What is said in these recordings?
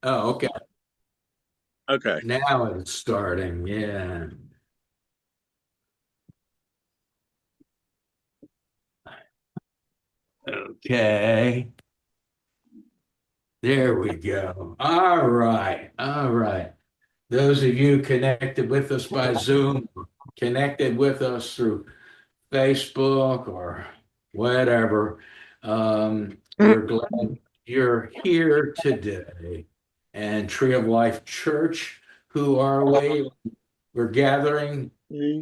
Oh, okay. Okay. Now it's starting. Yeah. Okay. There we go. All right. All right. Those of you connected with us by Zoom, connected with us through Facebook or whatever, we're glad you're here today. And Tree of Life Church, who are we? We're gathering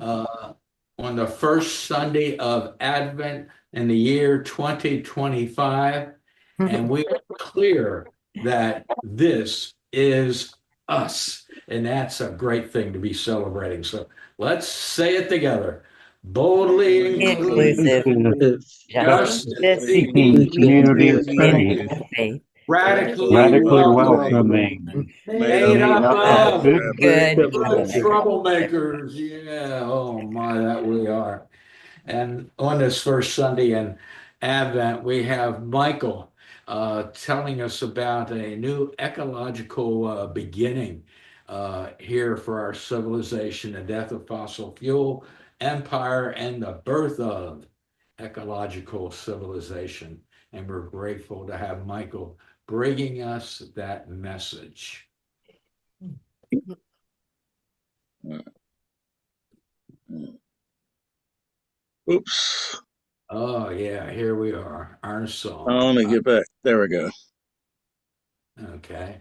uh, on the first Sunday of Advent in the year 2025, and we are clear that this is us, and that's a great thing to be celebrating. So let's say it together. Boldly inclusive, Inclusive, justice justice, seeking, Seeking seeking community of community faith, of faith, radically radically welcoming, welcoming, Made up made of made up up of of of good good good good trouble. trouble. troublemakers. Yeah, oh my, that we are. And on this first Sunday in Advent, we have Michael telling us about a new ecological beginning here for our civilization, the death of fossil fuel empire, and the birth of ecological civilization. And we're grateful to have Michael bringing us that message. Oops. Oh, yeah, here we are, our Oh, song. let me get back. There we go. Okay.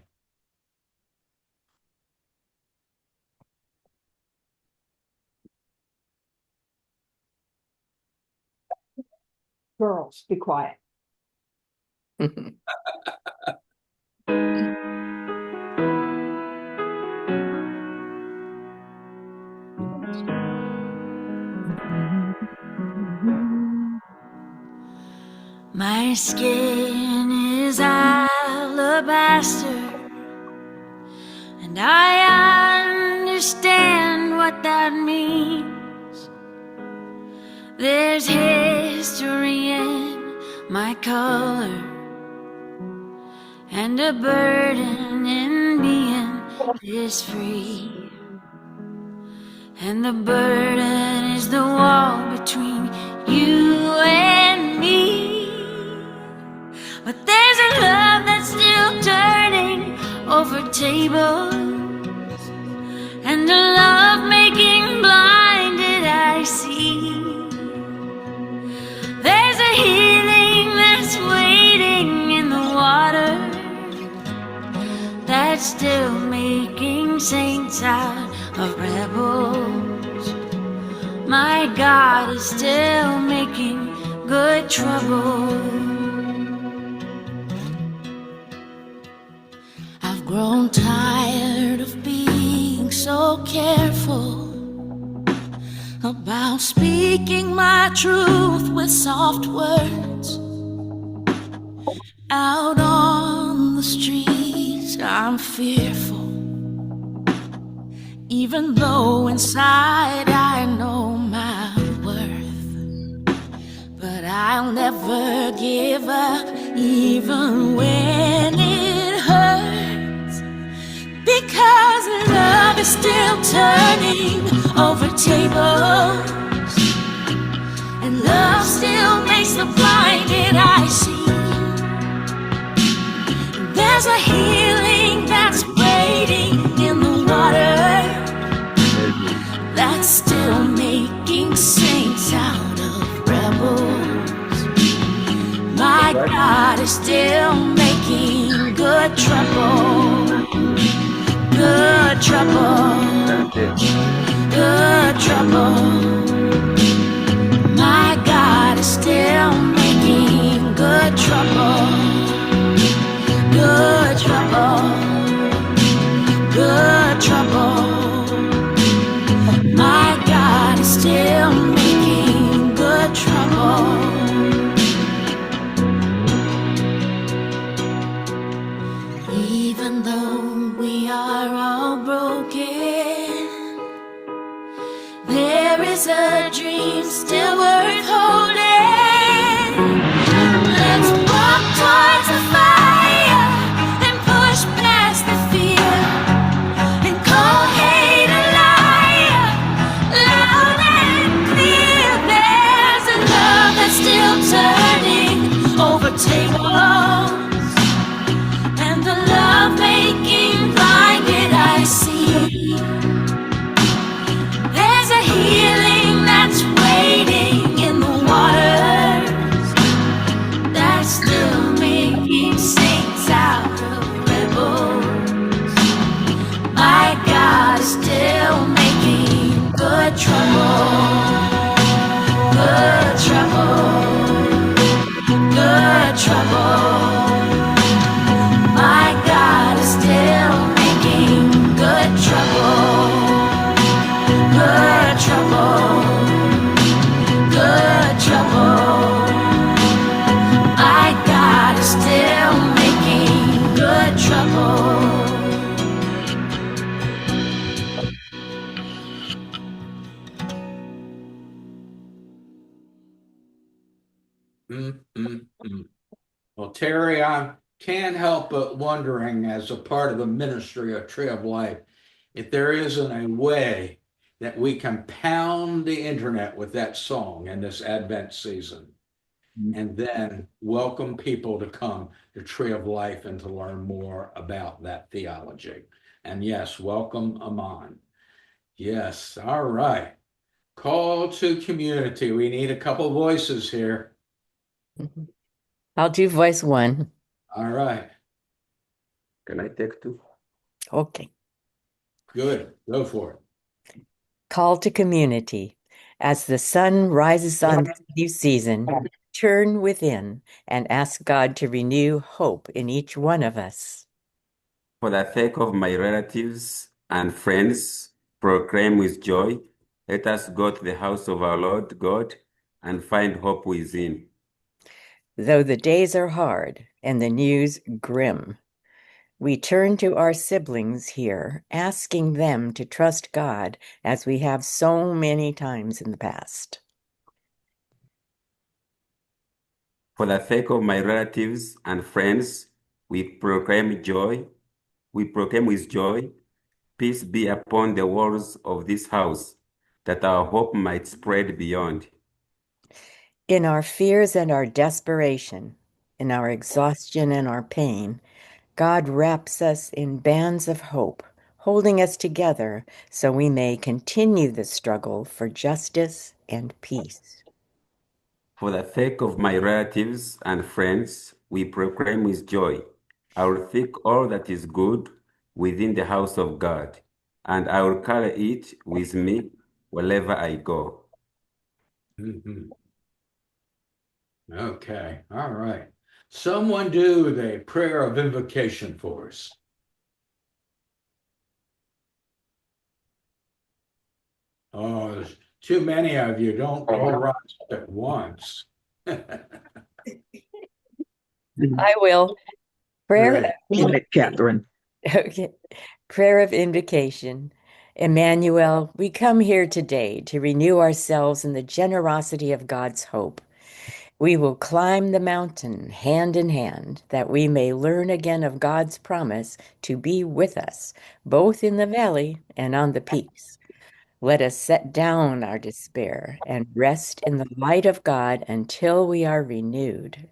Girls, be quiet. My skin is alabaster, and I understand what that means. There's history in my color, and a burden in being this free. And the burden is the wall between you and me. But there's a love that's still turning over tables, and a love making blinded eyes see. There's a healing that's waiting in the water, that's still making saints out of rebels. My God is still making good trouble. I've grown tired of being so careful about speaking my truth with soft words. Out on the streets I'm fearful, even though inside I know my worth. But I'll never give up, even when it hurts, because love is still turning over tables, and love still makes the blinded eyes see. There's a healing that's waiting in the water, that's still making saints out of rebels. My God is still making good trouble. Good trouble. Good trouble. My God is still making good trouble. Good trouble. Good trouble. My God is still making good trouble. Even though we are all broken, there is a dream still worth holding. Let's walk towards the fire and push past the tables and the love-making blinded I see. There's a healing that's waiting in the waters that's still making saints out of rebels. My God is still making good trouble. Good trouble, good trouble. My God is still making good trouble. Good trouble, good trouble. My God is still making good trouble. Well, Terry, I can't help but wondering, as a part of the ministry of Tree of Life, if there isn't a way that we can pound the internet with that song in this Advent season, and then welcome people to come to Tree of Life and to learn more about that theology. And yes, welcome Amon. Yes, all right. Call to community. We need a couple voices here. I'll do voice one. All right, Can I take two? Okay. good. Go for it. Call to community. As the sun rises on this new season, turn within and ask God to renew hope in each one of us. For the sake of my relatives and friends, proclaim with joy, let us go to the house of our Lord God and find hope within. Though the days are hard and the news grim, we turn to our siblings here, asking them to trust God as we have so many times in the past. For the sake of my relatives and friends, we proclaim joy. We proclaim with joy, peace be upon the walls of this house, that our hope might spread beyond. In our fears and our desperation, in our exhaustion and our pain, God wraps us in bands of hope, holding us together so we may continue the struggle for justice and peace. For the sake of my relatives and friends, we proclaim with joy, I will seek all that is good within the house of God, and I will carry it with me wherever I go. Mhm. Okay, all right. Someone do the prayer of invocation for us. Oh, there's too many of you. Don't all rise up at once. I will. Prayer. Catherine. Okay. Prayer of invocation. Emmanuel, we come here today to renew ourselves in the generosity of God's hope. We will climb the mountain hand in hand, that we may learn again of God's promise to be with us, both in the valley and on the peaks. Let us set down our despair and rest in the light of God until we are renewed.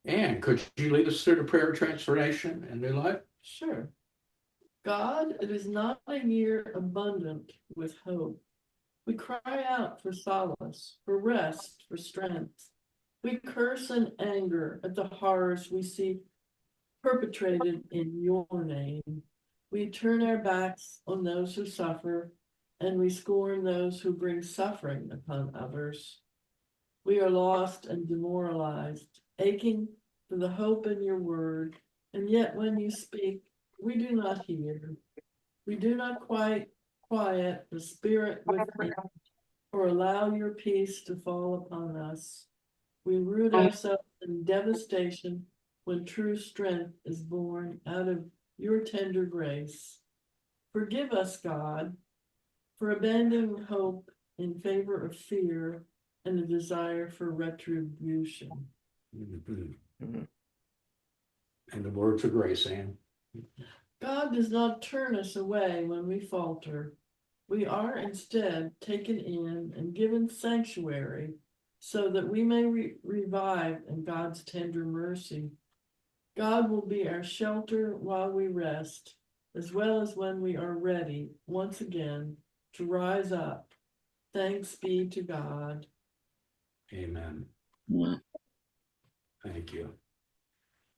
And could you lead us through the prayer of transformation and new life? Sure. God, it is not a year abundant with hope. We cry out for solace, for rest, for strength. We curse in anger at the horrors we see perpetrated in your name. We turn our backs on those who suffer, and we scorn those who bring suffering upon others. We are lost and demoralized, aching for the hope in your word, and yet when you speak, we do not hear. We do not quite quiet the spirit within or allow your peace to fall upon us. We root ourselves in devastation when true strength is born out of your tender grace. Forgive us, God, for abandoning hope in favor of fear and a desire for retribution. Mhm. Mhm. And the words of grace, Anne. God does not turn us away when we falter. We are instead taken in and given sanctuary so that we may revive in God's tender mercy. God will be our shelter while we rest, as well as when we are ready once again to rise up. Thanks be to God. Amen. Mm. Thank you.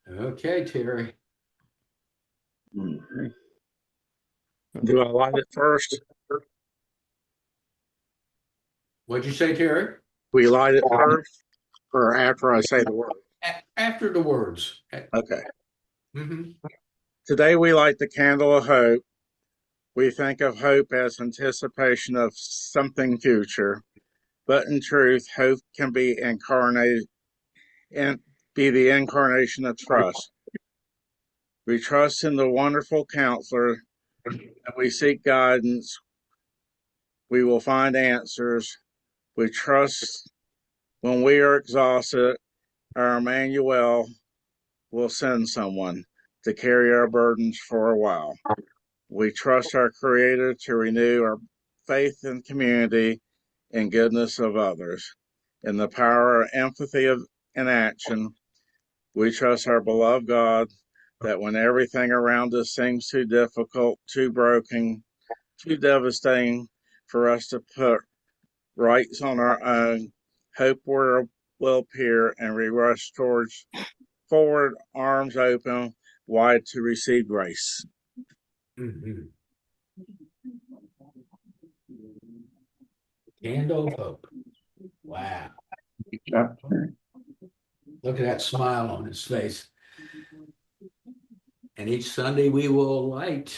Okay, Terry. Mhm. Do I light it first? What'd you say, Terry? We light it first or after I say the word? After the words. Okay. Mhm. Today we light the candle of hope. We think of hope as anticipation of something future, but in truth, hope can be incarnated and be the incarnation of trust. We trust in the wonderful counselor, and we seek guidance. We will find answers. We trust when we are exhausted, our Emmanuel will send someone to carry our burdens for a while. We trust our Creator to renew our faith in community and goodness of others. In the power of empathy and action, we trust our beloved God that when everything around us seems too difficult, too broken, too devastating for us to put rights on our own, hope will appear and we rush towards forward, arms open, wide to receive grace. Mhm. Candle of hope. Wow. Look at that smile on his face. And each Sunday we will light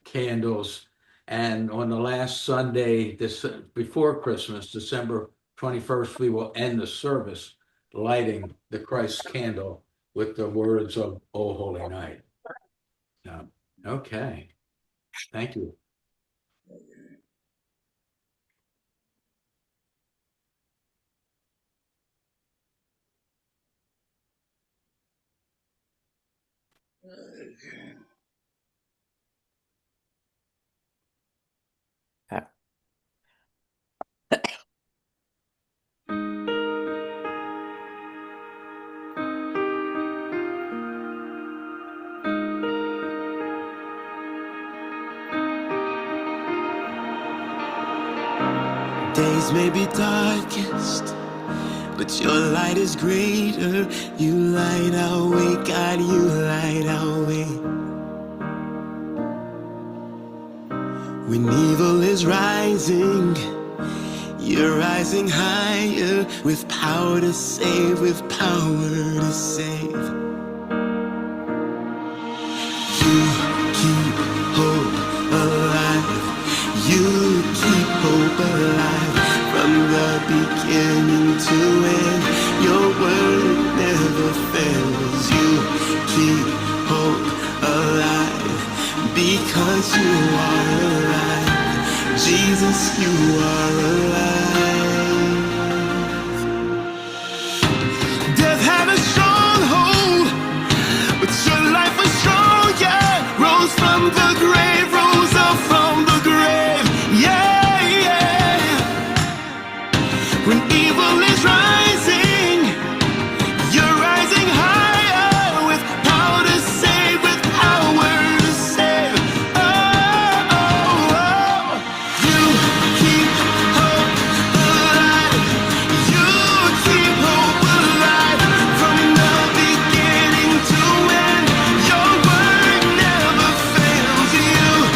candles. And on the last Sunday, this before Christmas, December 21st, we will end the service lighting the Christ candle with the words of O Holy Night. Okay. Thank you. Days may be darkest, but your light is greater. You light our way, God, you light our way. When evil is rising, you're rising higher, with power to save, with power to save. You keep hope alive. You keep hope alive. From the beginning to end, your word never fails. You keep hope alive because you are alive. Jesus, you are alive. Death had a stronghold, but your life was stronger. Rose from the grave, rose up from the grave. Yeah, yeah. When evil is rising, you're rising higher, with power to save, with power to save. Oh, oh, oh. You keep hope alive. You keep hope alive. From the beginning to end, your word never fails. You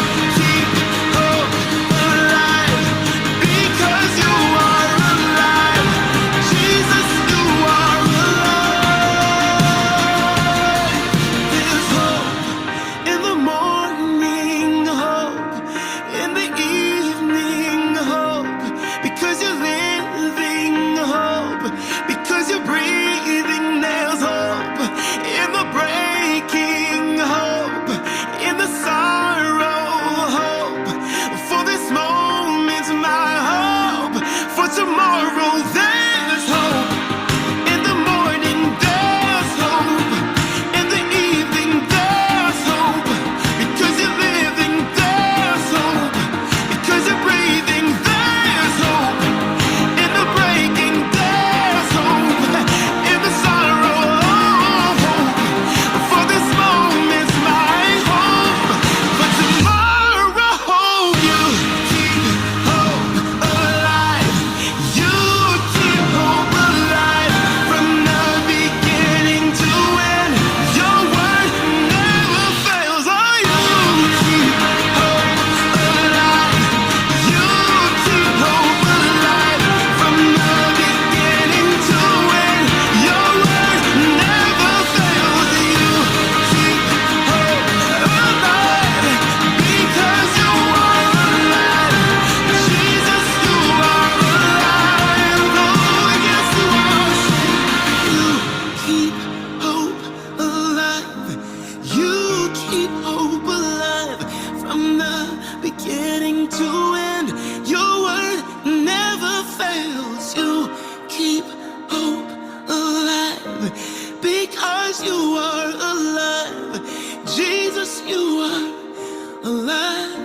because you are alive. Jesus, you are alive.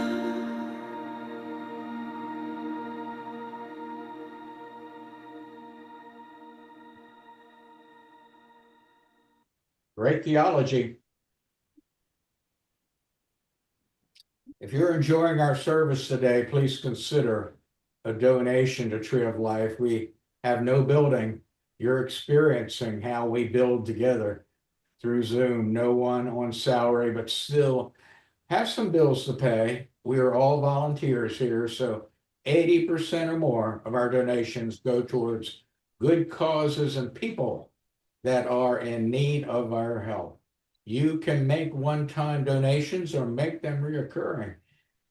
Great theology. If you're enjoying our service today, please consider a donation to Tree of Life. We have no building. You're experiencing how we build together through Zoom. No one on salary, but still have some bills to pay. We are all volunteers here, so 80% or more of our donations go towards good causes and people that are in need of our help. You can make one-time donations or make them reoccurring.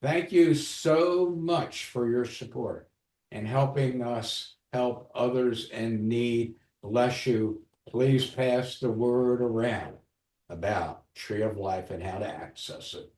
Thank you so much for your support and helping us help others in need. Bless you. Please pass the word around about Tree of Life and how to access it.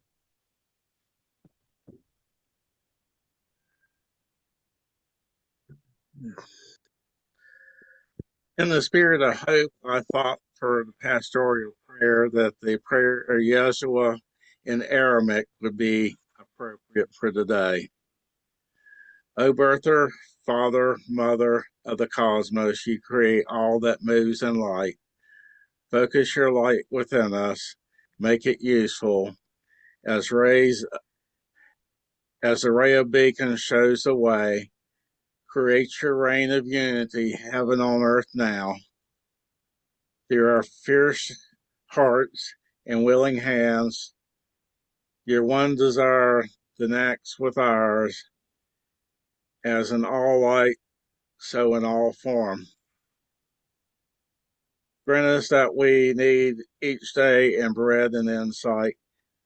In the spirit of hope, I thought for the pastoral prayer that the prayer of Yeshua in Aramaic would be appropriate for today. O birther, father, mother of the cosmos, you create all that moves in light. Focus your light within us, make it useful, as the ray of beacon shows the way. Create your reign of unity, heaven on earth now. There are fierce hearts and willing hands. Your one desire connects with ours, as in all light, so in all form. Grant us that we need each day in bread and insight,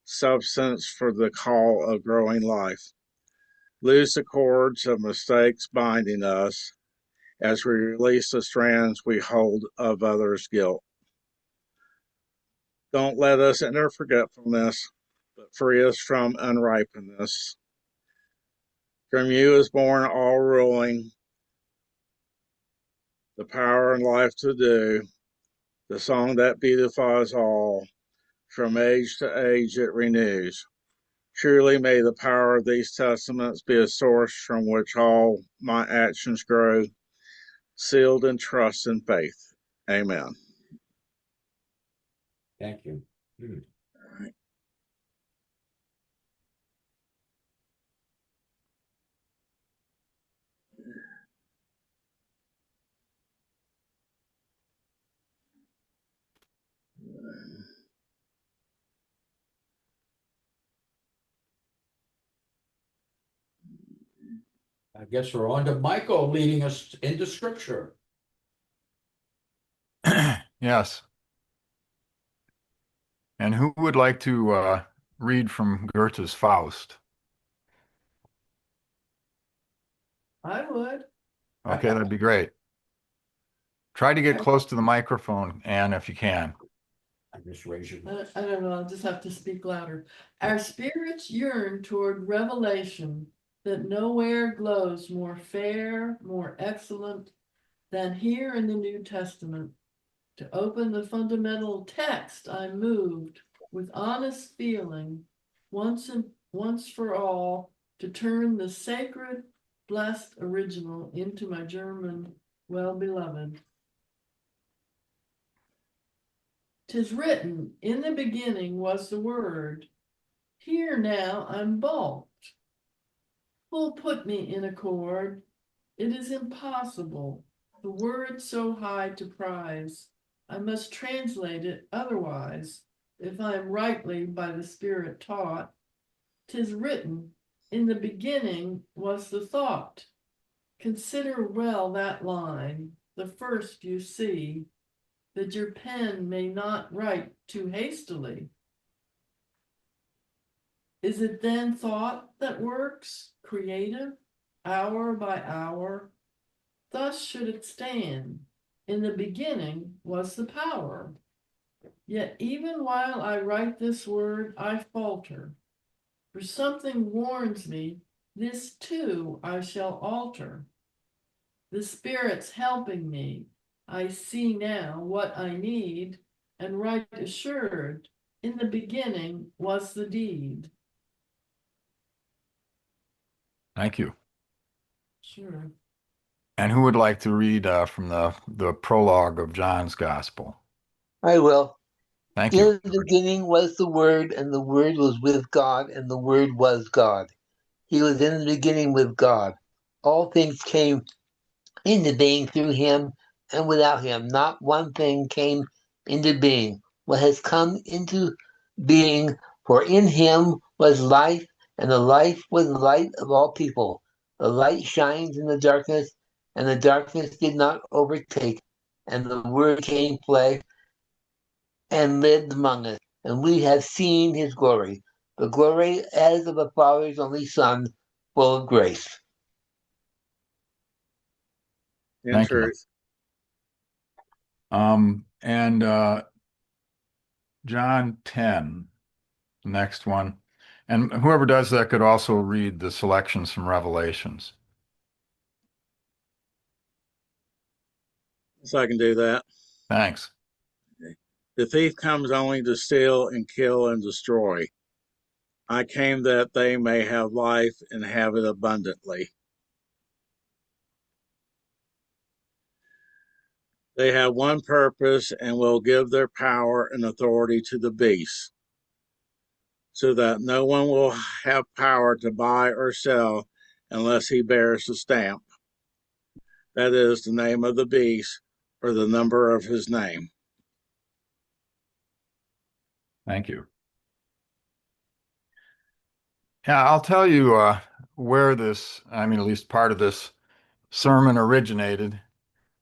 substance for the call of growing life. Loose the cords of mistakes binding us, as we release the strands we hold of others' guilt. Don't let us enter forgetfulness, but free us from unripenness. From you is born all ruling, the power and life to do, the song that beautifies all. From age to age it renews. Truly may the power of these testaments be a source from which all my actions grow, sealed in trust and faith. Amen. Thank you. I guess we're on to Michael leading us into scripture. Yes. And who would like to read from Goethe's Faust? I would. Okay, that'd be great. Try to get close to the microphone, Anne, if you can. I just raise your. I don't know, I'll just have to speak louder. Our spirits yearn toward revelation that nowhere glows more fair, more excellent than here in the New Testament. To open the fundamental text, I'm moved with honest feeling, once for all, to turn the sacred, blessed original into my German well-beloved. 'Tis written, in the beginning was the Word. Here now I'm balked. Who'll put me in accord? It is impossible. The word so high to prize. I must translate it otherwise, if I am rightly by the Spirit taught. 'Tis written, in the beginning was the thought. Consider well that line, the first you see, that your pen may not write too hastily. Is it then thought that works, creative, hour by hour? Thus should it stand. In the beginning was the power. Yet even while I write this word, I falter. For something warns me, this too I shall alter. The Spirit's helping me. I see now what I need, and right assured, in the beginning was the deed. Thank you. Sure. And who would like to read from the prologue of John's Gospel? I will. Thank you. In the beginning was the Word, and the Word was with God, and the Word was God. He was in the beginning with God. All things came into being through him, and without him, not one thing came into being. What has come into being, for in him was life, and the life was the light of all people. The light shines in the darkness, and the darkness did not overtake. And the Word came flesh and lived among us, and we have seen his glory, the glory as of the Father's only Son, full of grace. In Thank you. truth. And John 10, next one. And whoever does that could also read the selections from Revelations. So I can do that. Thanks. The thief comes only to steal and kill and destroy. I came that they may have life and have it abundantly. They have one purpose and will give their power and authority to the beast, so that no one will have power to buy or sell unless he bears the stamp, that is, the name of the beast or the number of his name. Thank you. Yeah, I'll tell you where this, I mean, at least part of this sermon originated.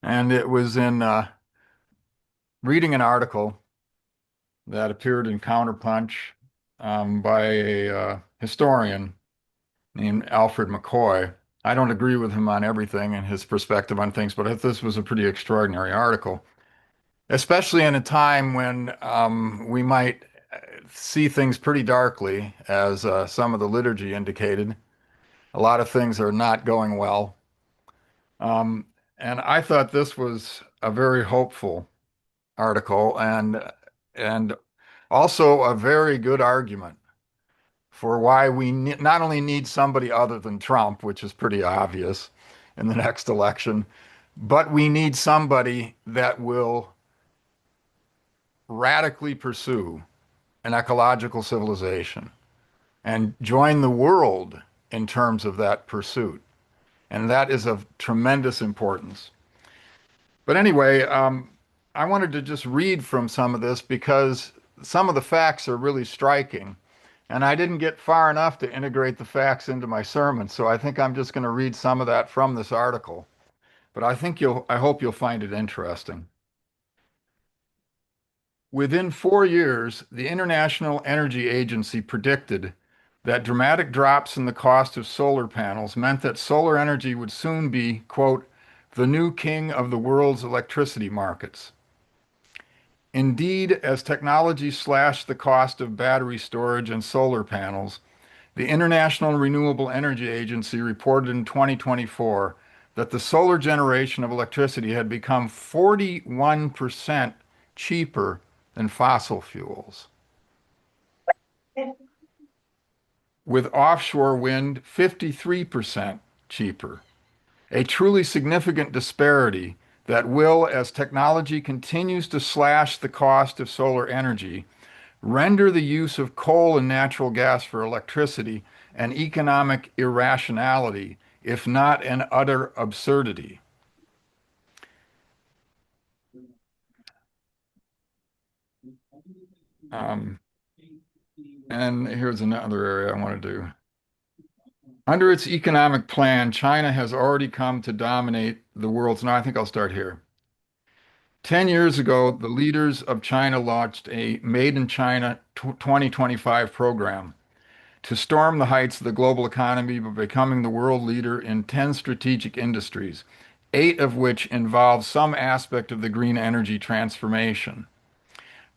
And it was in reading an article that appeared in Counterpunch by a historian named Alfred McCoy. I don't agree with him on everything and his perspective on things, but this was a pretty extraordinary article, especially in a time when we might see things pretty darkly, as some of the liturgy indicated. A lot of things are not going well. And I thought this was a very hopeful article and also a very good argument for why we not only need somebody other than Trump, which is pretty obvious in the next election, but we need somebody that will radically pursue an ecological civilization and join the world in terms of that pursuit. And that is of tremendous importance. But anyway, I wanted to just read from some of this because some of the facts are really striking. And I didn't get far enough to integrate the facts into my sermon, so I think I'm just going to read some of that from this article. But I hope you'll find it interesting. Within 4 years, the International Energy Agency predicted that dramatic drops in the cost of solar panels meant that solar energy would soon be, quote, the new king of the world's electricity markets. Indeed, as technology slashed the cost of battery storage and solar panels, the International Renewable Energy Agency reported in 2024 that the solar generation of electricity had become 41% cheaper than fossil fuels, with offshore wind 53% cheaper. A truly significant disparity that will, as technology continues to slash the cost of solar energy, render the use of coal and natural gas for electricity an economic irrationality, if not an utter absurdity. And here's another area I want to do. Under its economic plan, China has already come to dominate the world's. No, I think I'll start here. 10 years ago, the leaders of China launched a Made in China 2025 program to storm the heights of the global economy by becoming the world leader in 10 strategic industries, 8 of which involve some aspect of the green energy transformation.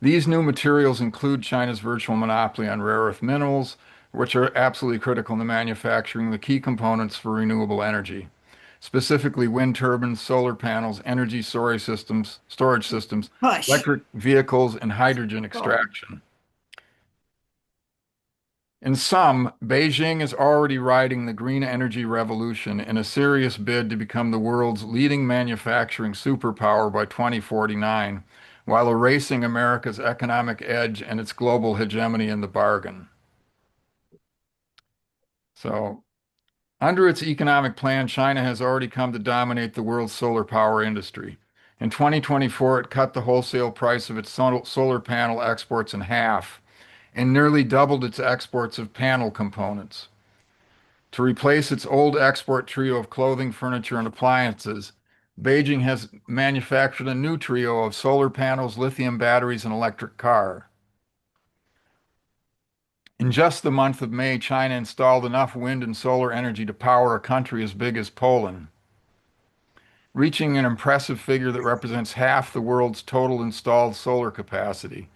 These new materials include China's virtual monopoly on rare earth minerals, which are absolutely critical in the manufacturing of the key components for renewable energy. specifically wind turbines, solar panels, energy storage systems, Hush. electric vehicles, and hydrogen Oh, extraction. In sum, Beijing is already riding the green energy revolution in a serious bid to become the world's leading manufacturing superpower by 2049, while erasing America's economic edge and its global hegemony in the bargain. So, under its economic plan, China has already come to dominate the world's solar power industry. In 2024, it cut the wholesale price of its solar panel exports in half and nearly doubled its exports of panel components. To replace its old export trio of clothing, furniture, and appliances, Beijing has manufactured a new trio of solar panels, lithium batteries, and electric car. In just the month of May, China installed enough wind and solar energy to power a country as big as Poland, reaching an impressive figure that represents half the world's total installed solar capacity.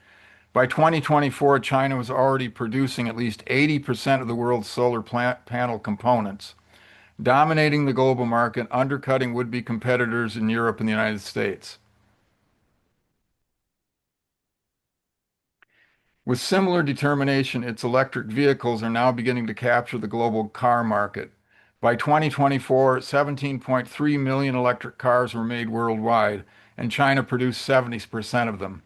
By 2024, China was already producing at least 80% of the world's solar panel components, dominating the global market, undercutting would-be competitors in Europe and the United States. With similar determination, its electric vehicles are now beginning to capture the global car market. By 2024, 17.3 million electric cars were made worldwide, and China produced 70% of them.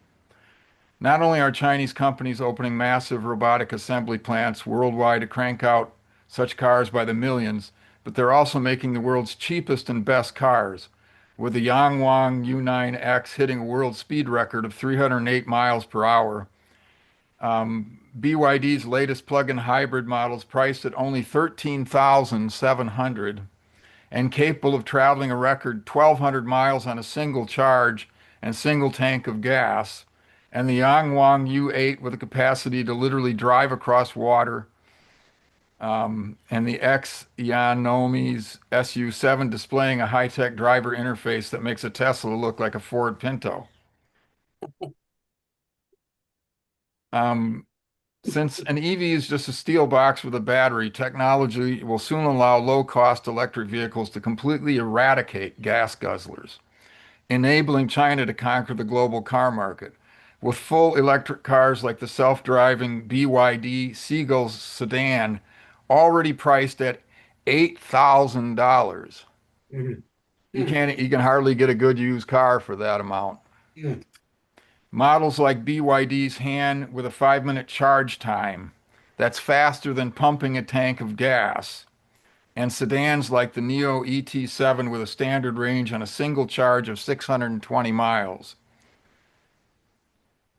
Not only are Chinese companies opening massive robotic assembly plants worldwide to crank out such cars by the millions, but they're also making the world's cheapest and best cars, with the Yangwang U9X hitting a world speed record of 308 miles per hour. BYD's latest plug-in hybrid models priced at only $13,700 and capable of traveling a record 1,200 miles on a single charge and single tank of gas, and the Yangwang U8 with the capacity to literally drive across water, and the Xiaomi's SU7 displaying a high-tech driver interface that makes a Tesla look like a Ford Pinto. Since an EV is just a steel box with a battery, technology will soon allow low-cost electric vehicles to completely eradicate gas guzzlers, enabling China to conquer the global car market. With full electric cars like the self-driving BYD Seagull sedan, already priced at $8,000. Mhm. You can hardly get a good used car for that amount. Mhm. Models like BYD's Han with a 5-minute charge time that's faster than pumping a tank of gas, and sedans like the Neo ET7 with a standard range on a single charge of 620 miles.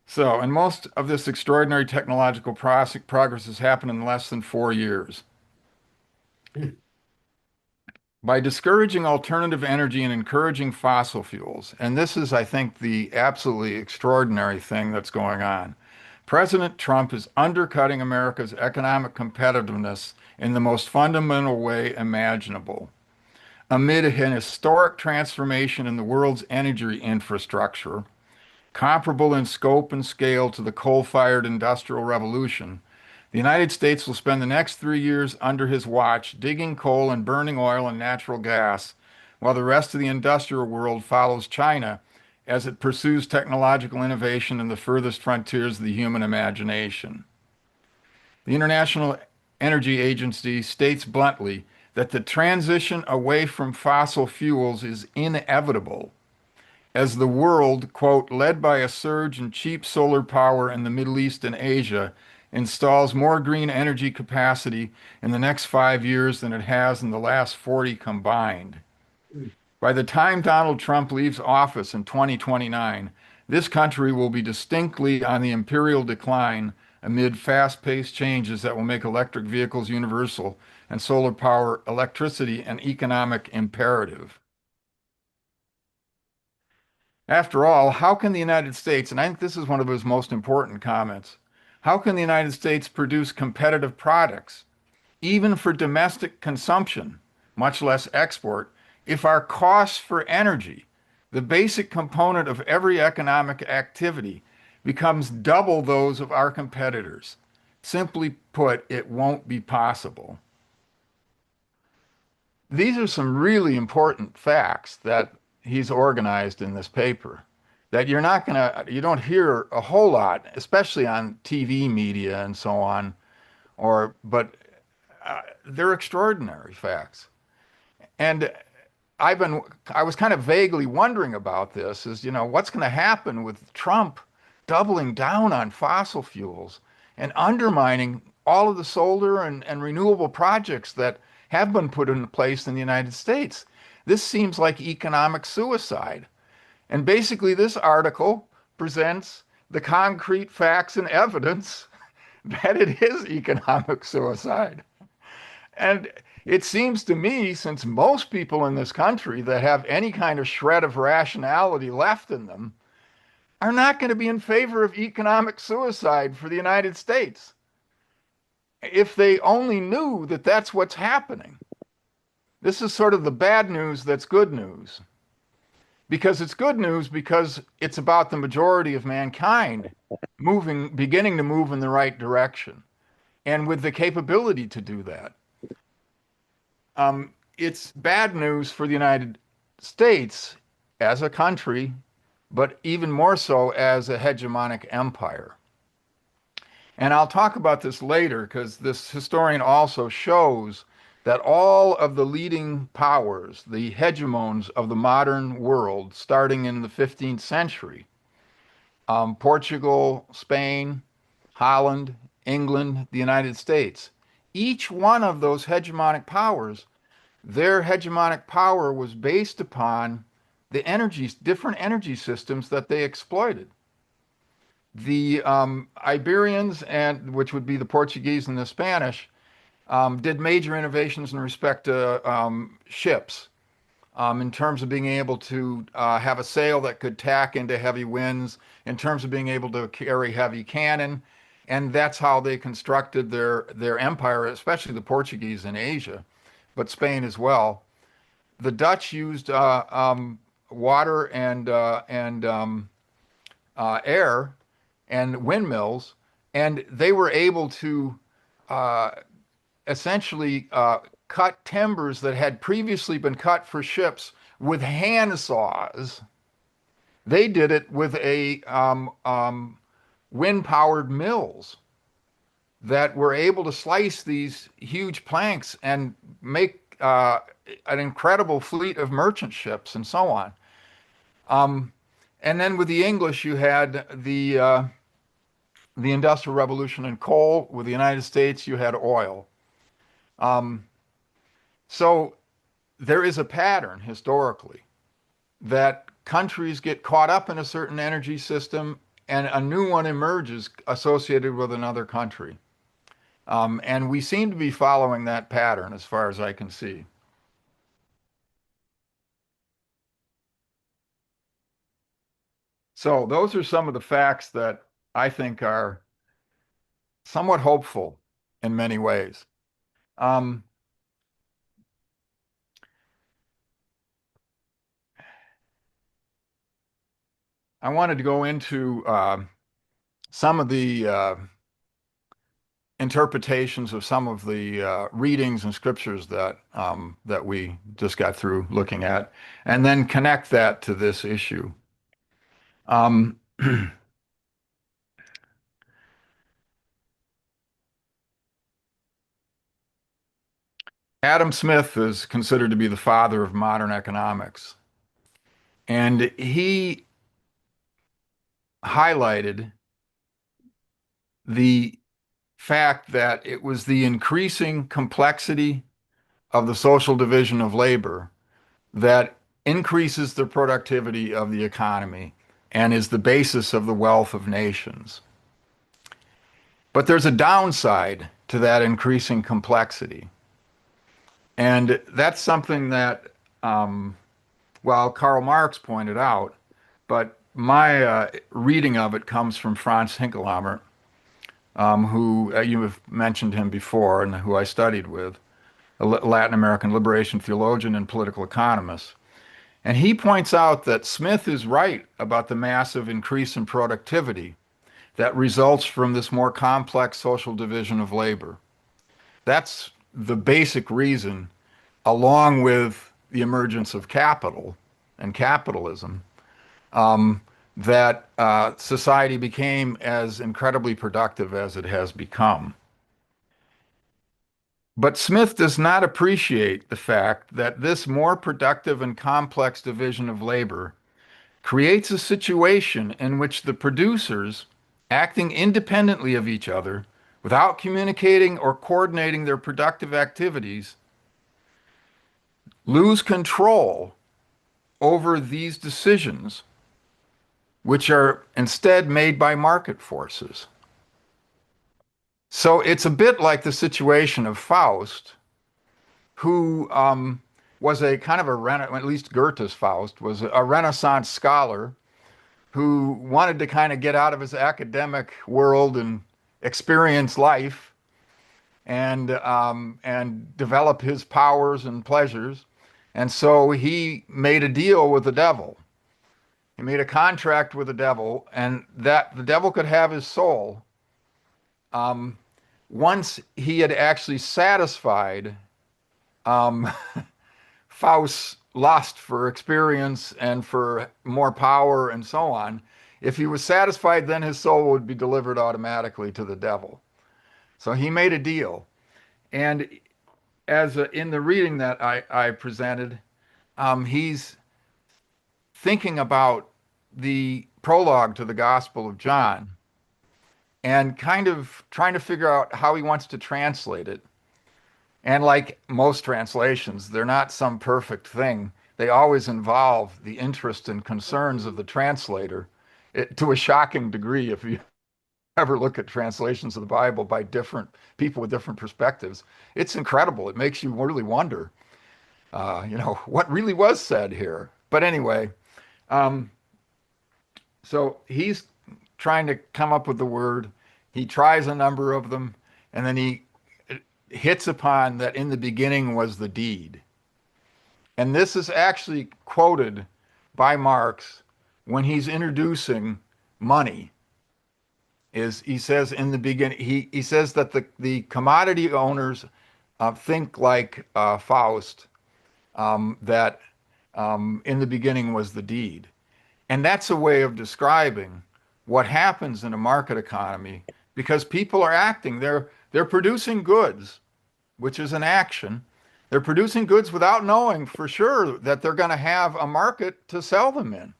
So, and most of this extraordinary technological progress has happened in less than 4 years. By discouraging alternative energy and encouraging fossil fuels, and this is, I think, the absolutely extraordinary thing that's going on. President Trump is undercutting America's economic competitiveness in the most fundamental way imaginable. Amid an historic transformation in the world's energy infrastructure, comparable in scope and scale to the coal-fired industrial revolution, the United States will spend the next 3 years under his watch digging coal and burning oil and natural gas, while the rest of the industrial world follows China as it pursues technological innovation in the furthest frontiers of the human imagination. The International Energy Agency states bluntly that the transition away from fossil fuels is inevitable as the world, quote, led by a surge in cheap solar power in the Middle East and Asia, installs more green energy capacity in the next 5 years than it has in the last 40 combined. By the time Donald Trump leaves office in 2029, this country will be distinctly on the imperial decline amid fast-paced changes that will make electric vehicles universal and solar power, electricity, an economic imperative. After all, how can the United States, and I think this is one of his most important comments, how can the United States produce competitive products, even for domestic consumption, much less export, if our costs for energy, the basic component of every economic activity, becomes double those of our competitors? Simply put, it won't be possible. these are some really important facts that he's organized in this paper that you don't hear a whole lot, especially on TV media and so on, but they're extraordinary facts. And I've been, I was kind of vaguely wondering about this is, what's going to happen with Trump doubling down on fossil fuels and undermining all of the solar and renewable projects that have been put into place in the United States. This seems like economic suicide. And basically, this article presents the concrete facts and evidence that it is economic suicide. And it seems to me, since most people in this country that have any kind of shred of rationality left in them are not going to be in favor of economic suicide for the United States if they only knew that that's what's happening. This is sort of the bad news that's good news. Because it's good news because it's about the majority of mankind beginning to move in the right direction and with the capability to do that. It's bad news for the United States as a country, but even more so as a hegemonic empire. And I'll talk about this later because this historian also shows that all of the leading powers, the hegemons of the modern world, starting in the 15th century, Portugal, Spain, Holland, England, the United States, each one of those hegemonic powers, their hegemonic power was based upon different energy systems that they exploited. The Iberians, which would be the Portuguese and the Spanish, did major innovations in respect to ships, in terms of being able to have a sail that could tack into heavy winds, in terms of being able to carry heavy cannon. And that's how they constructed their empire, especially the Portuguese in Asia, but Spain as well. The Dutch used water and air and windmills, and they were able to uh, essentially cut timbers that had previously been cut for ships with hand saws. They did it with a wind-powered mills that were able to slice these huge planks and make an incredible fleet of merchant ships and so on. And then with the English, you had the Industrial Revolution and coal. With the United States, you had oil. Um, so there is a pattern historically that countries get caught up in a certain energy system and a new one emerges associated with another country. And we seem to be following that pattern as far as I can see. So those are some of the facts that I think are somewhat hopeful in many ways. Um, I wanted to go into some of the interpretations of some of the readings and scriptures that we just got through looking at, and then connect that to this issue. Um, Adam Smith is considered to be the father of modern economics, and he highlighted the fact that it was the increasing complexity of the social division of labor that increases the productivity of the economy and is the basis of the wealth of nations. But there's a downside to that increasing complexity. And that's something that, well, Karl Marx pointed out, but my reading of it comes from Franz Hinkelhammer, who you have mentioned him before and who I studied with, a Latin American liberation theologian and political economist. And he points out that Smith is right about the massive increase in productivity that results from this more complex social division of labor. That's the basic reason along with the emergence of capital and capitalism, that society became as incredibly productive as it has become. But Smith does not appreciate the fact that this more productive and complex division of labor creates a situation in which the producers, acting independently of each other, without communicating or coordinating their productive activities, lose control over these decisions, which are instead made by market forces. So it's a bit like the situation of Faust, who was a kind of a, at least Goethe's Faust, was a Renaissance scholar who wanted to kind of get out of his academic world and experience life and develop his powers and pleasures. And so he made a deal with the devil. He made a contract with the devil, and that the devil could have his soul once he had actually satisfied um, Faust's lust for experience and for more power and so on. If he was satisfied, then his soul would be delivered automatically to the devil. So he made a deal. And in the reading that I presented, he's thinking about the prologue to the Gospel of John and kind of trying to figure out how he wants to translate it. And like most translations, they're not some perfect thing. They always involve the interest and concerns of the translator to a shocking degree. If you ever look at translations of the Bible by different people with different perspectives, it's incredible. It makes you really wonder, what really was said here. But anyway, um, so he's trying to come up with the word. He tries a number of them, and then he hits upon that in the beginning was the deed. And this is actually quoted by Marx when he's introducing money. Is he says in the beginning, he says that the commodity owners think like Faust, that in the beginning was the deed. And that's a way of describing what happens in a market economy because people are acting. They're producing goods, which is an action. They're producing goods without knowing for sure that they're going to have a market to sell them in.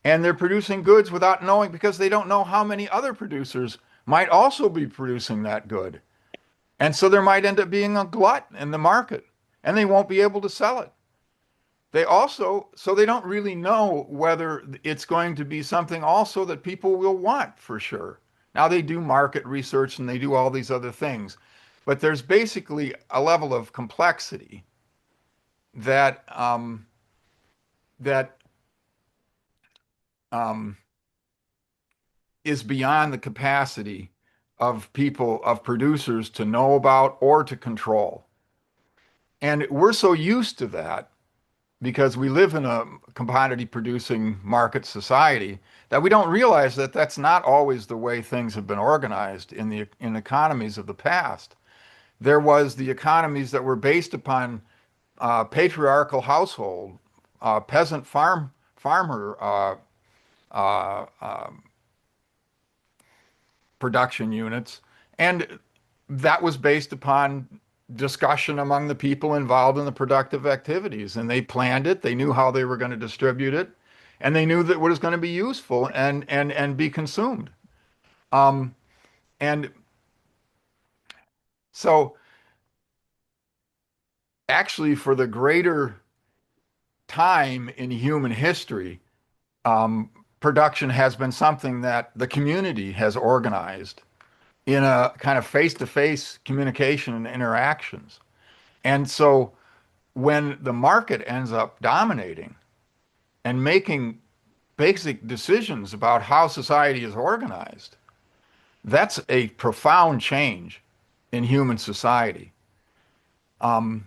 And they're producing goods without knowing because they don't know how many other producers might also be producing that good. And so there might end up being a glut in the market and they won't be able to sell it. So they don't really know whether it's going to be something also that people will want for sure. Now they do market research and they do all these other things, but there's basically a level of complexity that that um, is beyond the capacity of people, of producers to know about or to control. And we're so used to that because we live in a commodity producing market society that we don't realize that that's not always the way things have been organized in economies of the past. There was the economies that were based upon patriarchal household, peasant farmer uh, uh, production units, and that was based upon discussion among the people involved in the productive activities. And they planned it, they knew how they were going to distribute it, and they knew that what was going to be useful and be consumed. Um, and so actually for the greater time in human history, um, production has been something that the community has organized in a kind of face-to-face communication and interactions. And so when the market ends up dominating and making basic decisions about how society is organized, that's a profound change in human society. Um,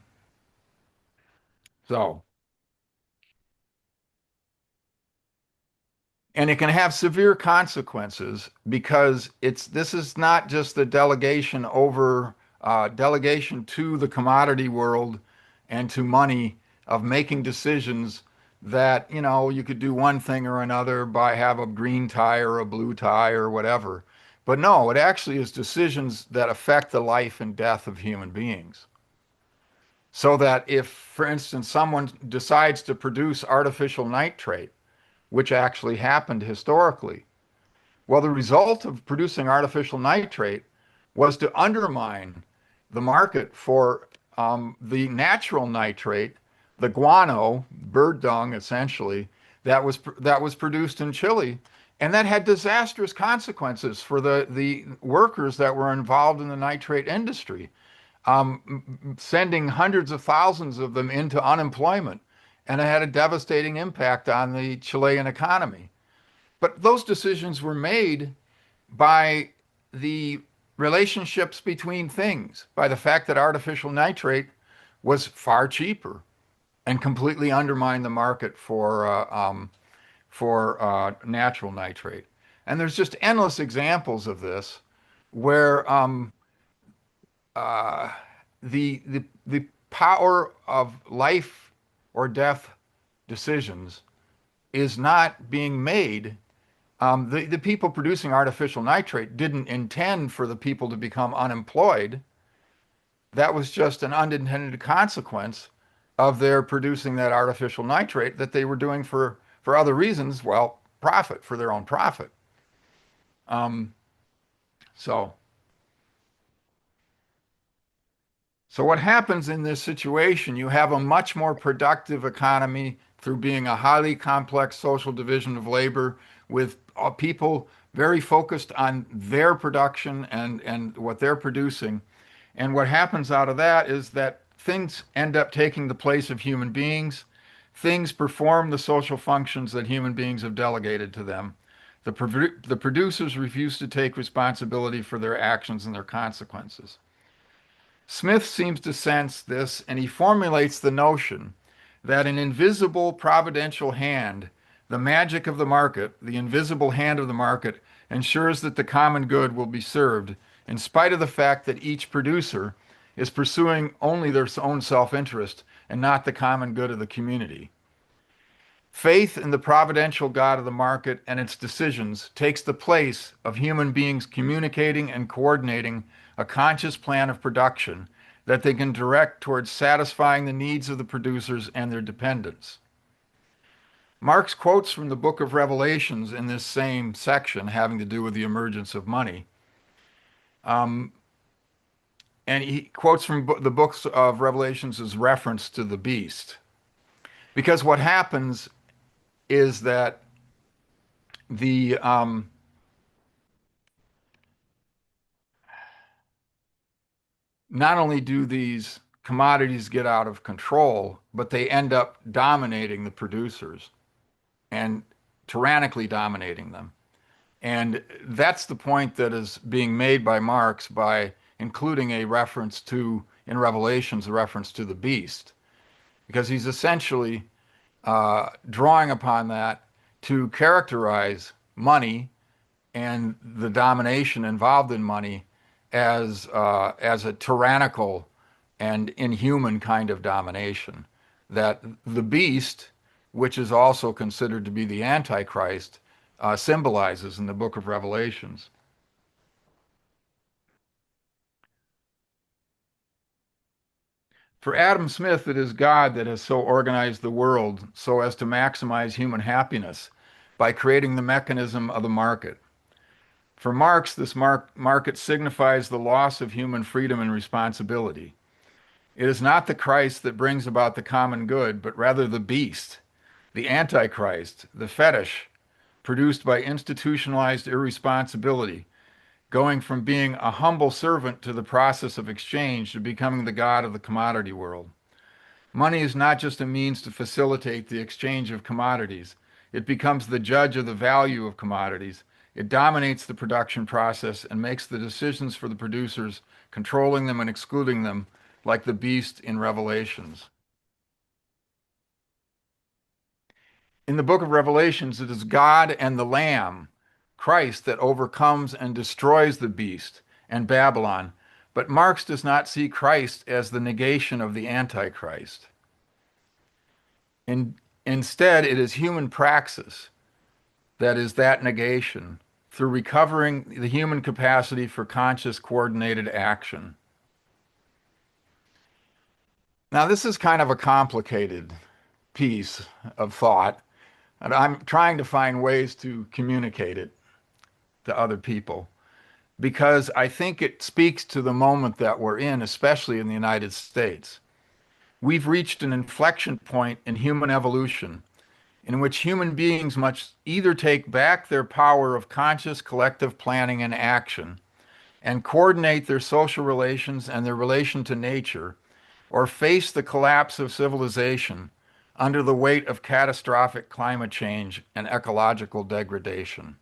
so, and it can have severe consequences because this is not just the delegation over delegation to the commodity world and to money of making decisions that, you could do one thing or another by have a green tie or a blue tie or whatever. But no, it actually is decisions that affect the life and death of human beings. So that if, for instance, someone decides to produce artificial nitrate, which actually happened historically, well, the result of producing artificial nitrate was to undermine the market for the natural nitrate, the guano, bird dung, essentially, that was produced in Chile, and that had disastrous consequences for the workers that were involved in the nitrate industry, sending hundreds of thousands of them into unemployment, and it had a devastating impact on the Chilean economy. But those decisions were made by the relationships between things, by the fact that artificial nitrate was far cheaper and completely undermined the market for natural nitrate. And there's just endless examples of this where uh, the power of life or death decisions is not being made. The people producing artificial nitrate didn't intend for the people to become unemployed. That was just an unintended consequence of their producing that artificial nitrate that they were doing for other reasons, well, profit, for their own profit. Um, so, so what happens in this situation? You have a much more productive economy through being a highly complex social division of labor with people very focused on their production and what they're producing. And what happens out of that is that things end up taking the place of human beings. Things perform the social functions that human beings have delegated to them. The producers refuse to take responsibility for their actions and their consequences. Smith seems to sense this, and he formulates the notion that an invisible providential hand, the magic of the market, the invisible hand of the market, ensures that the common good will be served, in spite of the fact that each producer is pursuing only their own self-interest and not the common good of the community. Faith in the providential God of the market and its decisions takes the place of human beings communicating and coordinating a conscious plan of production that they can direct towards satisfying the needs of the producers and their dependents. Marx quotes from the book of Revelations in this same section having to do with the emergence of money. And he quotes from the books of Revelations as reference to the beast. Because what happens is that the not only do these commodities get out of control, but they end up dominating the producers and tyrannically dominating them. And that's the point that is being made by Marx by including a reference to, in Revelations, a reference to the beast, because he's essentially drawing upon that to characterize money and the domination involved in money as a tyrannical and inhuman kind of domination. That the beast, which is also considered to be the Antichrist, symbolizes in the book of Revelations. For Adam Smith, it is God that has so organized the world so as to maximize human happiness by creating the mechanism of the market. For Marx, this market signifies the loss of human freedom and responsibility. It is not the Christ that brings about the common good, but rather the beast, the Antichrist, the fetish, produced by institutionalized irresponsibility, going from being a humble servant to the process of exchange to becoming the god of the commodity world. Money is not just a means to facilitate the exchange of commodities. It becomes the judge of the value of commodities. It dominates the production process and makes the decisions for the producers, controlling them and excluding them, like the beast in Revelations. In the book of Revelations, it is God and the Lamb, Christ, that overcomes and destroys the beast and Babylon But Marx does not see Christ as the negation of the Antichrist. Instead, it is human praxis that is that negation through recovering the human capacity for conscious, coordinated action. Now, this is kind of a complicated piece of thought, and I'm trying to find ways to communicate it to other people because I think it speaks to the moment that we're in, especially in the United States. We've reached an inflection point in human evolution in which human beings must either take back their power of conscious collective planning and action and coordinate their social relations and their relation to nature, or face the collapse of civilization under the weight of catastrophic climate change and ecological degradation.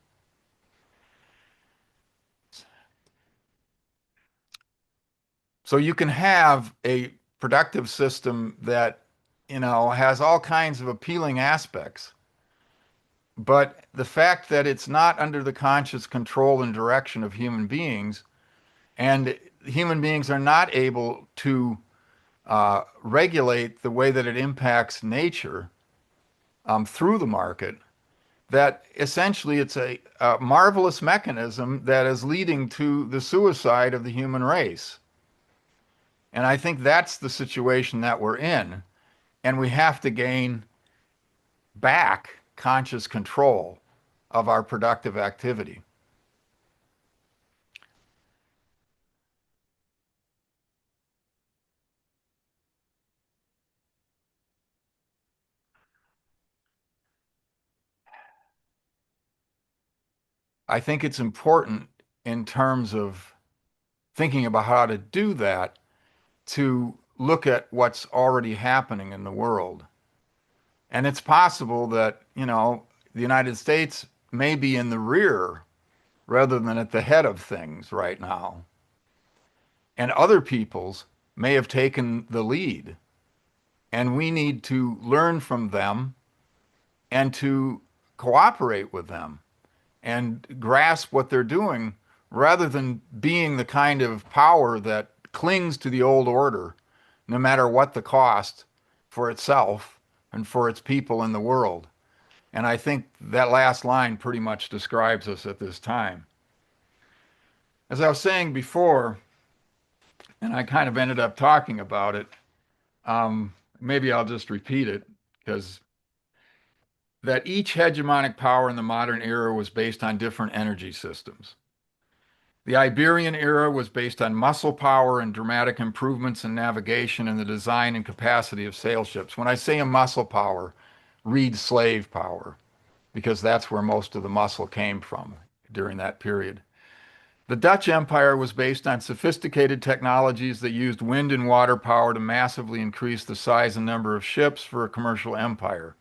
So you can have a productive system that, has all kinds of appealing aspects. But the fact that it's not under the conscious control and direction of human beings, and human beings are not able to regulate the way that it impacts nature through the market, that essentially it's a marvelous mechanism that is leading to the suicide of the human race. And I think that's the situation that we're in. And we have to gain back conscious control of our productive activity. I think it's important in terms of thinking about how to do that to look at what's already happening in the world. And it's possible that, the United States may be in the rear rather than at the head of things right now. And other peoples may have taken the lead. And we need to learn from them and to cooperate with them and grasp what they're doing rather than being the kind of power that clings to the old order, no matter what the cost for itself and for its people in the world. And I think that last line pretty much describes us at this time. As I was saying before, and I kind of ended up talking about it, maybe I'll just repeat it because that each hegemonic power in the modern era was based on different energy systems. The Iberian era was based on muscle power and dramatic improvements in navigation and the design and capacity of sail ships. When I say a muscle power, read slave power, because that's where most of the muscle came from during that period. The Dutch Empire was based on sophisticated technologies that used wind and water power to massively increase the size and number of ships for a commercial empire.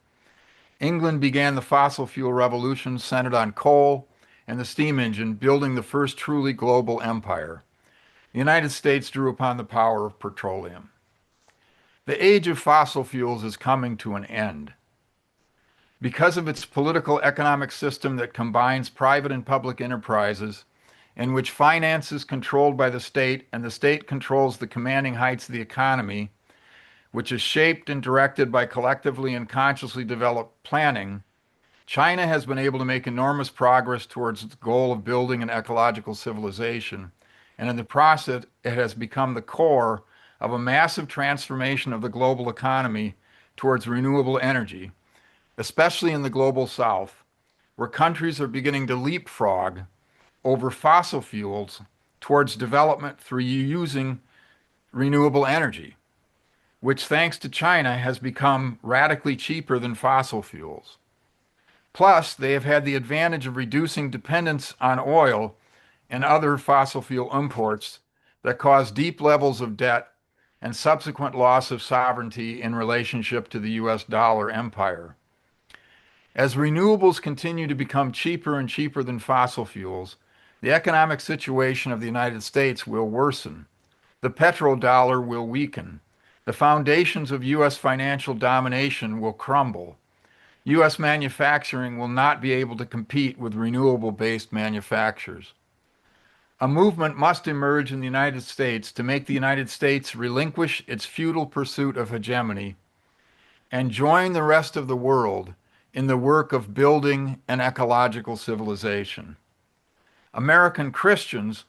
England began the fossil fuel revolution centered on coal and the steam engine, building the first truly global empire. The United States drew upon the power of petroleum. The age of fossil fuels is coming to an end. Because of its political economic system that combines private and public enterprises, in which finance is controlled by the state and the state controls the commanding heights of the economy, which is shaped and directed by collectively and consciously developed planning, China has been able to make enormous progress towards its goal of building an ecological civilization, and in the process, it has become the core of a massive transformation of the global economy towards renewable energy, especially in the global south, where countries are beginning to leapfrog over fossil fuels towards development through using renewable energy, which, thanks to China, has become radically cheaper than fossil fuels. Plus, they have had the advantage of reducing dependence on oil and other fossil fuel imports that cause deep levels of debt and subsequent loss of sovereignty in relationship to the US dollar empire. As renewables continue to become cheaper and cheaper than fossil fuels, the economic situation of the United States will worsen. The petrodollar will weaken. The foundations of U.S. financial domination will crumble. U.S. manufacturing will not be able to compete with renewable-based manufacturers. A movement must emerge in the United States to make the United States relinquish its futile pursuit of hegemony and join the rest of the world in the work of building an ecological civilization. American Christians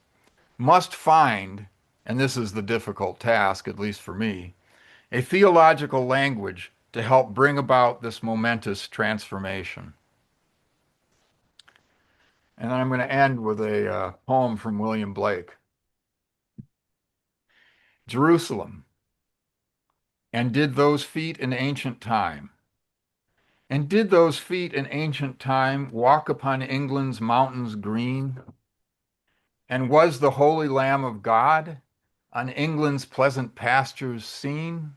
must find, and this is the difficult task, at least for me, a theological language to help bring about this momentous transformation. And I'm going to end with a poem from William Blake. Jerusalem, and did those feet in ancient time, and did those feet in ancient time walk upon England's mountains green? And was the Holy Lamb of God on England's pleasant pastures seen?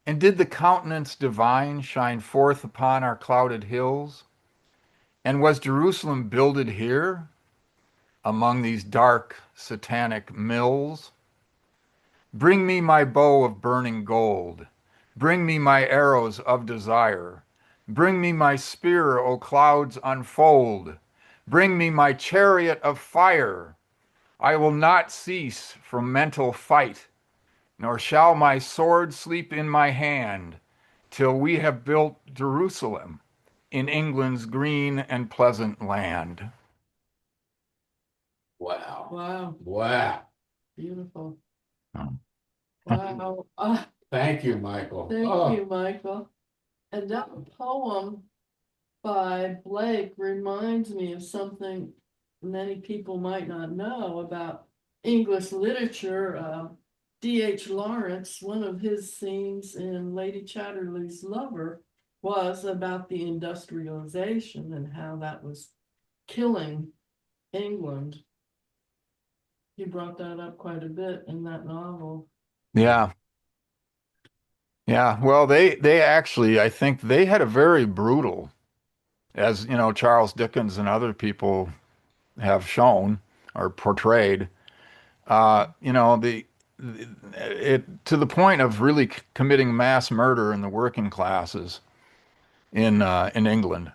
And did the countenance divine shine forth upon our clouded hills? And was Jerusalem builded here among these dark satanic mills? Bring me my bow of burning gold. Bring me my arrows of desire. Bring me my spear, O clouds, unfold. Bring me my chariot of fire. I will not cease from mental fight, nor shall my sword sleep in my hand, till we have built Jerusalem in England's green and pleasant land. Wow. Wow, Wow. beautiful. Oh. Wow. Thank you, Michael. Thank Oh, you, Michael. And that poem by Blake reminds me of something many people might not know about English literature. D.H. Lawrence, one of his scenes in Lady Chatterley's Lover was about the industrialization and how that was killing England. He brought that up quite a bit in that novel. Yeah. Yeah. Well, they actually, I think they had a very brutal, as you know, Charles Dickens and other people have shown or portrayed, it to the point of really committing mass murder in the working classes in England.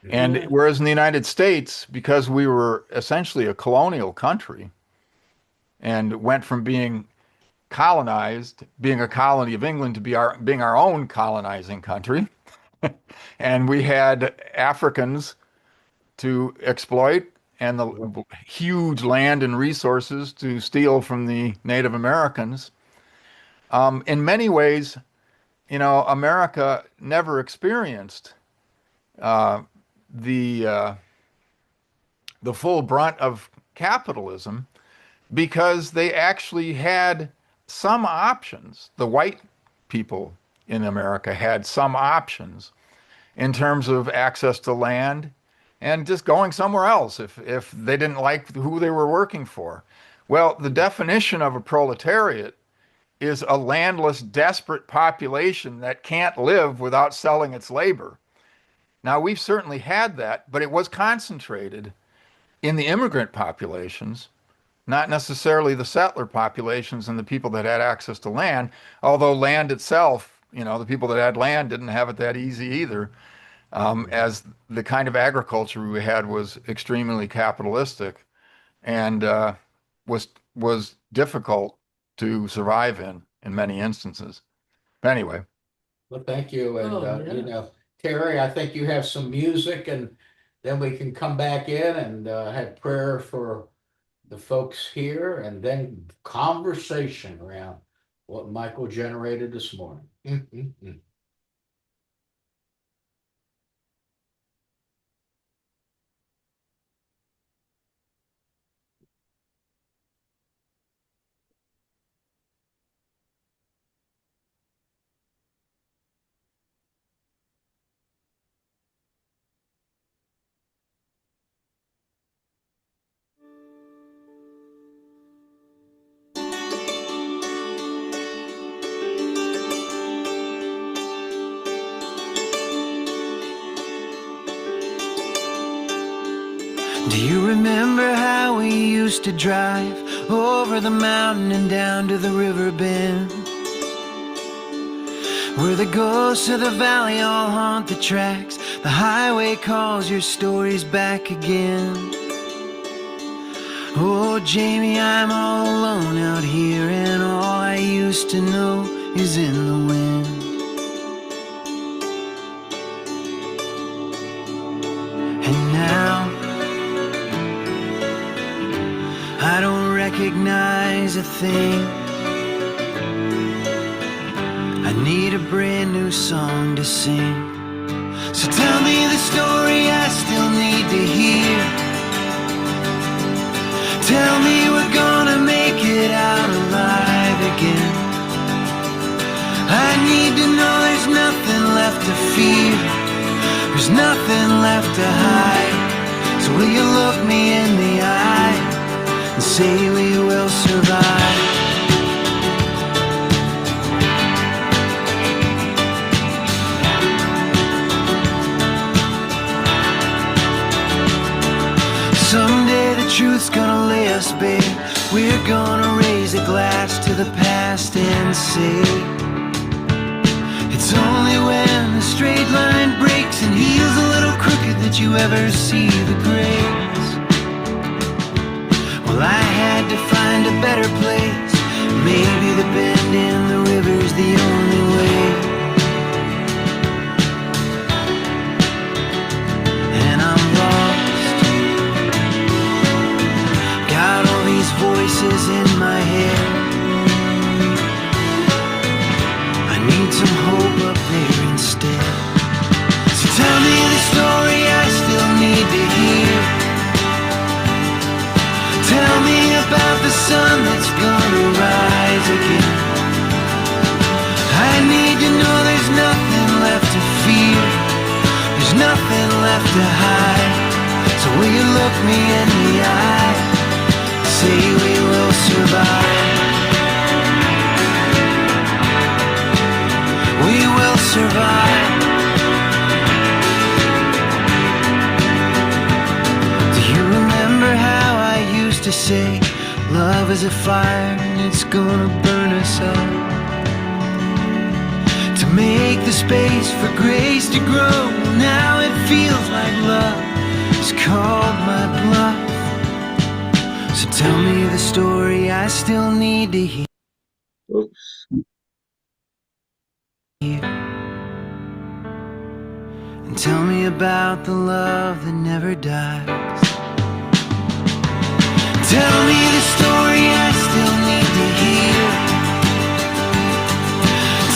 And Yeah. whereas in the United States, because we were essentially a colonial country and went from being colonized, being a colony of England, to being our own colonizing country, and we had Africans to exploit and the huge land and resources to steal from the Native Americans. In many ways, America never experienced uh, the the full brunt of capitalism because they actually had some options. The white people in America had some options in terms of access to land and just going somewhere else if they didn't like who they were working for. Well, the definition of a proletariat is a landless, desperate population that can't live without selling its labor. Now, we've certainly had that, but it was concentrated in the immigrant populations, not necessarily the settler populations and the people that had access to land, although land itself, the people that had land didn't have it that easy either, as the kind of agriculture we had was extremely capitalistic and was difficult to survive in many instances. But anyway. well, thank you. And, Oh, yeah. Terry, I think you have some music, and then we can come back in and have prayer for the folks here, and then conversation around what Michael generated this morning. Do you remember how we used to drive over the mountain and down to the river bend, where the ghosts of the valley all haunt the tracks? The highway calls your stories back again. Oh, Jamie, I'm all alone out here, and all I used to know is in the wind. And now I don't recognize a thing. I need a brand new song to sing. So tell me the story I still need to hear. Tell me we're gonna make it out alive again. I need to know there's nothing left to fear. There's nothing left to hide. So will you look me in the eye and say we will survive? Someday the truth's gonna lay us bare. We're gonna raise a glass to the past and say, it's only when the straight line breaks and heals a little crooked that you ever see the grace. Well, I had to find a better place. Maybe the bend in the river's the only way. And I'm lost. Got all these voices in my head. I need some hope up there instead. So tell me the story I still need to hear. Tell me about the sun that's gonna rise again. I need to know there's nothing left to fear. There's nothing left to hide. So will you look me in the eye? Say we will survive. We will survive. Do you remember how I used to say, love is a fire and it's gonna burn us up? To make the space for grace to grow. Now it feels like love has called my bluff. So tell me the story I still need to hear. Oops. And tell me about the love that never dies. Tell me the story I still need to hear.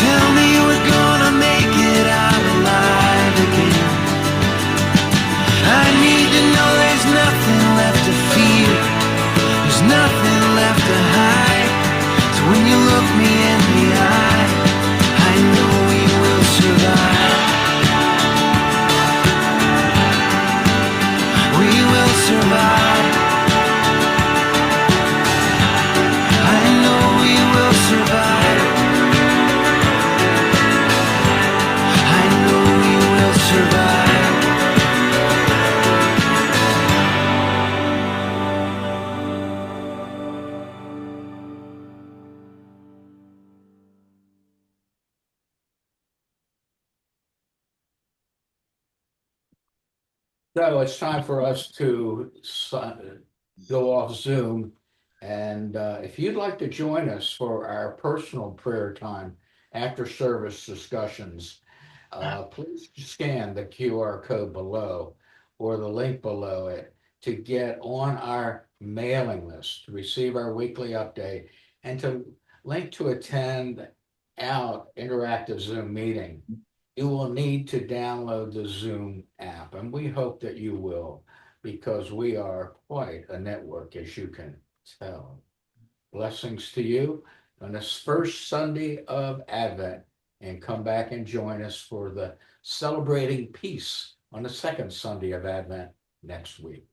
Tell me we're gonna make it out alive again. I need to know there's nothing left to fear. There's nothing left to hide. So when you look me in the eye, I know we will survive. We will survive. I know we will survive. I know we will survive. So it's time for us to go off Zoom. And if you'd like to join us for our personal prayer time after service discussions, please scan the QR code below or the link below it to get on our mailing list to receive our weekly update and to link to attend our interactive Zoom meeting. You will need to download the Zoom app, and we hope that you will, because we are quite a network, as you can tell. Blessings to you on this first Sunday of Advent, and come back and join us for the Celebrating Peace on the second Sunday of Advent next week.